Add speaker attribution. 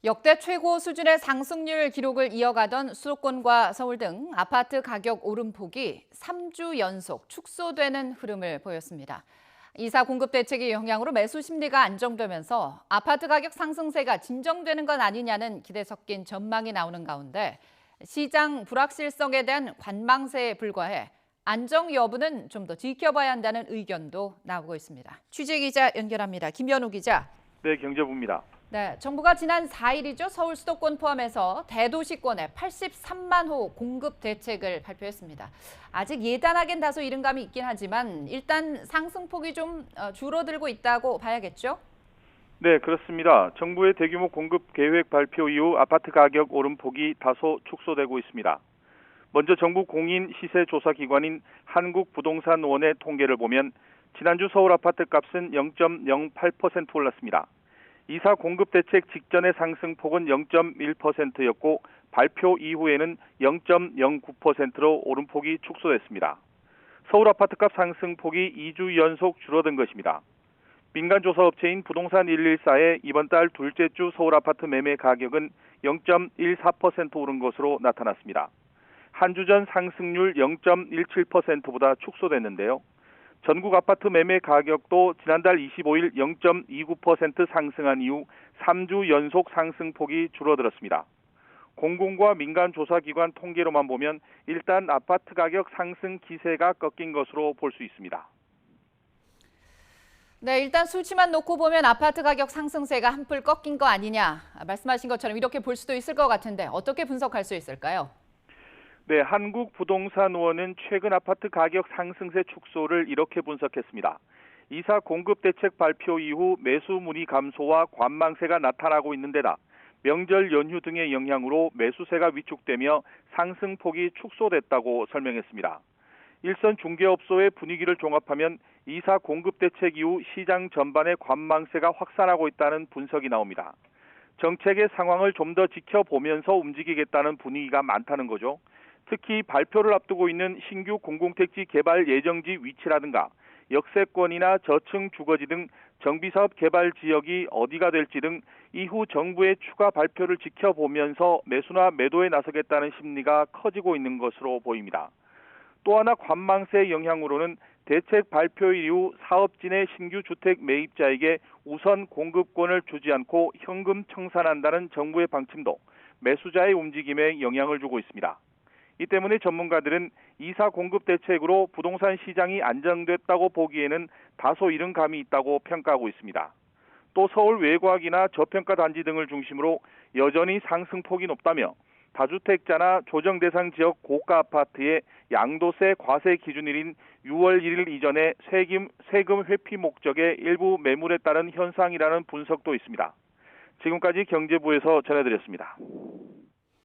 Speaker 1: 역대 최고 수준의 상승률 기록을 이어가던 수도권과 서울 등 아파트 가격 오름폭이 3주 연속 축소되는 흐름을 보였습니다. 이사 공급 대책의 영향으로 매수 심리가 안정되면서 아파트 가격 상승세가 진정되는 건 아니냐는 기대 섞인 전망이 나오는 가운데 시장 불확실성에 대한 관망세에 불과해 안정 여부는 좀 더 지켜봐야 한다는 의견도 나오고 있습니다. 취재 기자 연결합니다. 김연우 기자.
Speaker 2: 네, 경제부입니다.
Speaker 1: 네, 정부가 지난 4일이죠. 서울 수도권 포함해서 대도시권에 83만 호 공급 대책을 발표했습니다. 아직 예단하기엔 다소 이른 감이 있긴 하지만 일단 상승폭이 좀 줄어들고 있다고 봐야겠죠?
Speaker 2: 네, 그렇습니다. 정부의 대규모 공급 계획 발표 이후 아파트 가격 오름폭이 다소 축소되고 있습니다. 먼저 정부 공인 시세 조사 기관인 한국부동산원의 통계를 보면 지난주 서울 아파트 값은 0.08% 올랐습니다. 이사 공급 대책 직전의 상승폭은 0.1%였고 발표 이후에는 0.09%로 오름폭이 축소됐습니다. 서울 아파트값 상승폭이 2주 연속 줄어든 것입니다. 민간조사업체인 부동산 114의 이번 달 둘째 주 서울 아파트 매매 가격은 0.14% 오른 것으로 나타났습니다. 한 주 전 상승률 0.17%보다 축소됐는데요. 전국 아파트 매매 가격도 지난달 25일 0.29% 상승한 이후 3주 연속 상승폭이 줄어들었습니다. 공공과 민간 조사기관 통계로만 보면 일단 아파트 가격 상승 기세가 꺾인 것으로 볼 수 있습니다.
Speaker 1: 네, 일단 수치만 놓고 보면 아파트 가격 상승세가 한풀 꺾인 거 아니냐. 말씀하신 것처럼 이렇게 볼 수도 있을 것 같은데 어떻게 분석할 수 있을까요?
Speaker 2: 네, 한국부동산원은 최근 아파트 가격 상승세 축소를 이렇게 분석했습니다. 이사 공급 대책 발표 이후 매수 문의 감소와 관망세가 나타나고 있는 데다 명절 연휴 등의 영향으로 매수세가 위축되며 상승폭이 축소됐다고 설명했습니다. 일선 중개업소의 분위기를 종합하면 이사 공급 대책 이후 시장 전반의 관망세가 확산하고 있다는 분석이 나옵니다. 정책의 상황을 좀 더 지켜보면서 움직이겠다는 분위기가 많다는 거죠. 특히 발표를 앞두고 있는 신규 공공택지 개발 예정지 위치라든가 역세권이나 저층 주거지 등 정비사업 개발 지역이 어디가 될지 등 이후 정부의 추가 발표를 지켜보면서 매수나 매도에 나서겠다는 심리가 커지고 있는 것으로 보입니다. 또 하나 관망세 영향으로는 대책 발표일 이후 사업진의 신규 주택 매입자에게 우선 공급권을 주지 않고 현금 청산한다는 정부의 방침도 매수자의 움직임에 영향을 주고 있습니다. 이 때문에 전문가들은 이사 공급 대책으로 부동산 시장이 안정됐다고 보기에는 다소 이른 감이 있다고 평가하고 있습니다. 또 서울 외곽이나 저평가 단지 등을 중심으로 여전히 상승폭이 높다며 다주택자나 조정 대상 지역 고가 아파트의 양도세 과세 기준일인 6월 1일 이전에 세금 회피 목적의 일부 매물에 따른 현상이라는 분석도 있습니다. 지금까지 경제부에서 전해드렸습니다.